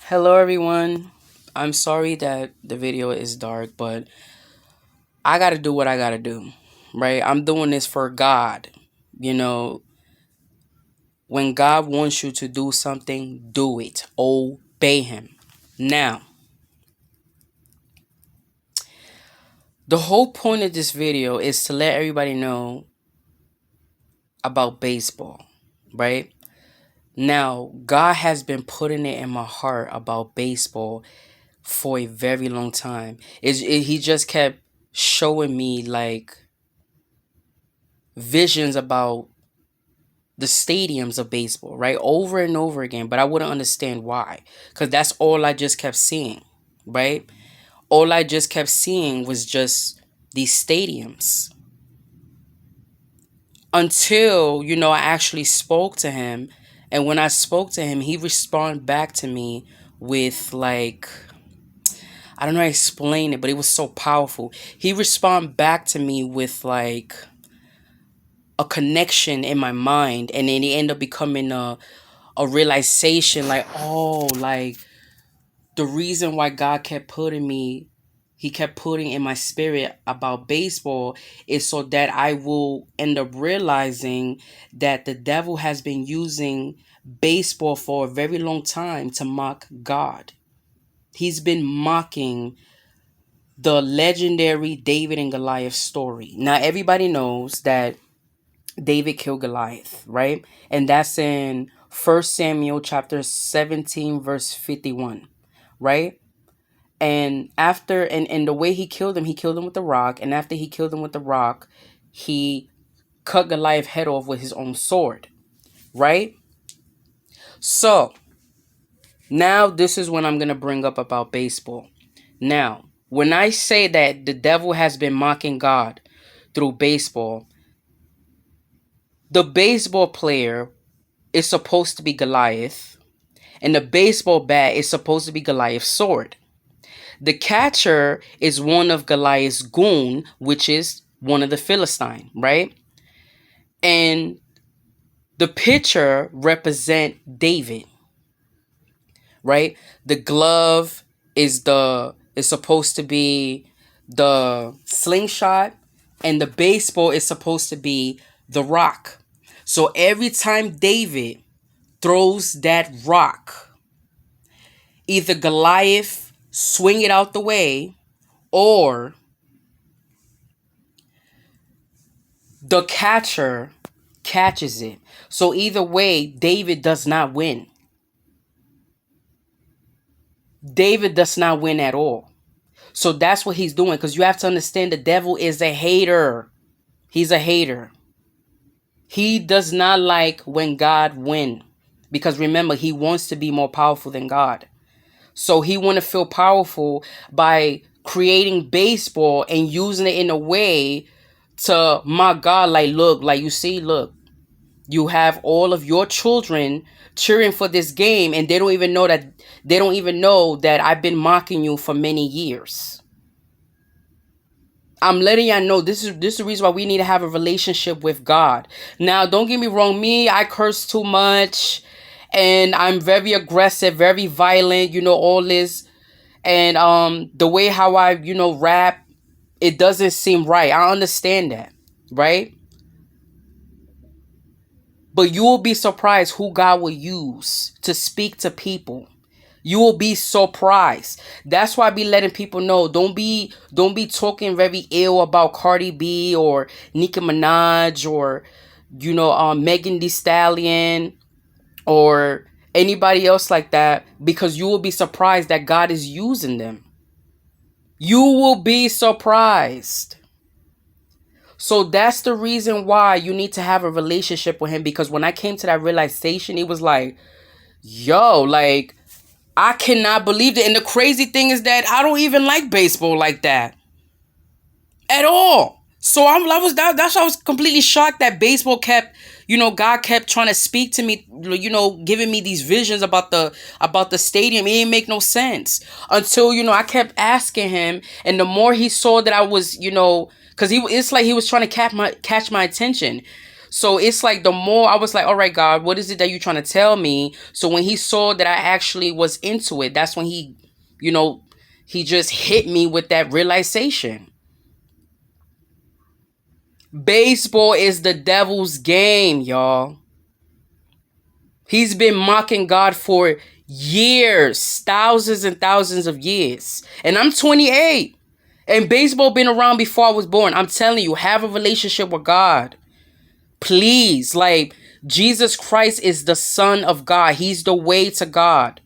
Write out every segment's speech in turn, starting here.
Hello everyone. I'm sorry that the video is dark, but I got to do what I got to do. Right? I'm doing this for God. You know, when God wants you to do something, do it. Obey him. Now, the whole point of this video is to let everybody know about baseball, right? Now, God has been putting it in my heart about baseball for a very long time. He just kept showing me like visions about the stadiums of baseball, right? Over and over again, but I wouldn't understand why. Because that's all I just kept seeing, right? All I just kept seeing was just these stadiums. Until, I actually spoke to him. And when I spoke to him, he responded back to me with like, I don't know how to explain it, but it was so powerful. He responded back to me with like a connection in my mind, and then it ended up becoming a realization like, oh, like the reason why God kept he kept putting in my spirit about baseball is so that I will end up realizing that the devil has been using baseball for a very long time to mock God. He's been mocking the legendary David and Goliath story. Now everybody knows that David killed Goliath, right? And that's in 1 Samuel chapter 17 verse 51, right? And and the way he killed him with the rock, and after he killed him with the rock, he cut Goliath's head off with his own sword, right? So, now this is when I'm going to bring up about baseball. Now, when I say that the devil has been mocking God through baseball, the baseball player is supposed to be Goliath, and the baseball bat is supposed to be Goliath's sword. The catcher is one of Goliath's goon, which is one of the Philistine, right? And the pitcher represent David, right? The glove is supposed to be the slingshot, and the baseball is supposed to be the rock. So every time David throws that rock, either Goliath swing it out the way, or the catcher catches it. So either way, David does not win. David does not win at all. So that's what he's doing, because you have to understand the devil is a hater. He's a hater. He does not like when God wins, because remember, he wants to be more powerful than God. So he want to feel powerful by creating baseball and using it in a way to mock God. Like, look, like you see, look, you have all of your children cheering for this game, and they don't even know that I've been mocking you for many years. I'm letting y'all know this is the reason why we need to have a relationship with God. Now, don't get me wrong, I curse too much, and I'm very aggressive, very violent, all this. And the way how I, rap, it doesn't seem right. I understand that, right? But you will be surprised who God will use to speak to people. You will be surprised. That's why I be letting people know. Don't be talking very ill about Cardi B or Nicki Minaj or Megan Thee Stallion or anybody else like that, because you will be surprised that God is using them. You will be surprised. So that's the reason why you need to have a relationship with him, because when I came to that realization, it was like, yo, like, I cannot believe it. And the crazy thing is that I don't even like baseball like that at all. So that's why I was completely shocked that baseball kept, God kept trying to speak to me, giving me these visions about the stadium. It didn't make no sense until, I kept asking him. And the more he saw that I was, because it's like he was trying to catch my attention. So it's like the more I was like, all right, God, what is it that you're trying to tell me? So when he saw that I actually was into it, that's when you know, he just hit me with that realization. Baseball is the devil's game, y'all. He's been mocking God for years, thousands and thousands of years. And I'm 28. And baseball been around before I was born. I'm telling you, have a relationship with God. Please, like, Jesus Christ is the Son of God. He's the way to God.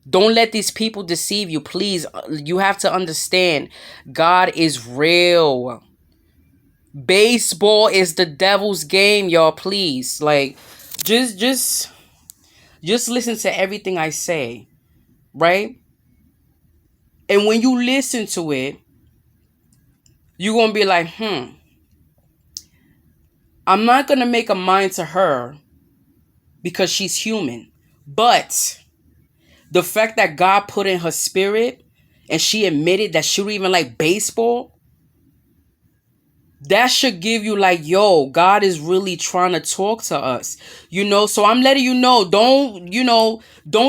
Don't let these people deceive you. Please, you have to understand, God is real. Baseball is the devil's game, y'all. Please, like, just listen to everything I say, right? And when you listen to it, you're gonna be like, I'm not gonna make a mind to her because she's human. But the fact that God put in her spirit and she admitted that she don't even like baseball, that should give you like, yo, God is really trying to talk to us. So I'm letting you know, don't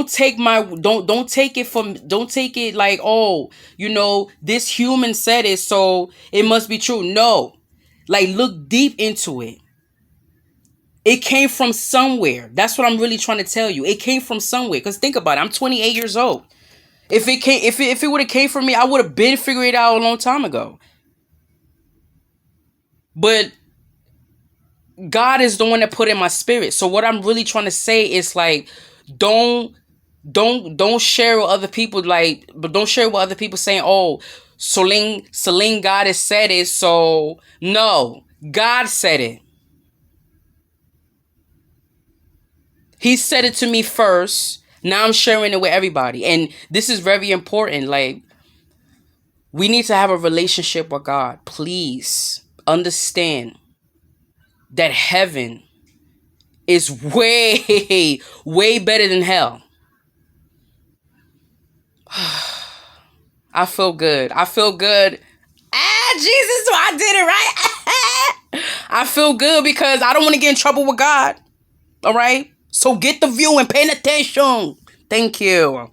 take it don't take it like, oh, this human said it, so it must be true. No. Like, look deep into it. It came from somewhere. That's what I'm really trying to tell you. It came from somewhere. Because think about it. I'm 28 years old. If it would have came from me, I would have been figured it out a long time ago. But God is the one that put in my spirit. So what I'm really trying to say is like, don't share with other people, but don't share with other people saying, oh, Celine God has said it. So no, God said it. He said it to me first. Now I'm sharing it with everybody. And this is very important. Like, we need to have a relationship with God. Please understand that heaven is way, way better than hell. I feel good. I feel good. Jesus, so I did it right. I feel good because I don't want to get in trouble with God. All right? So get the view and pay attention. Thank you.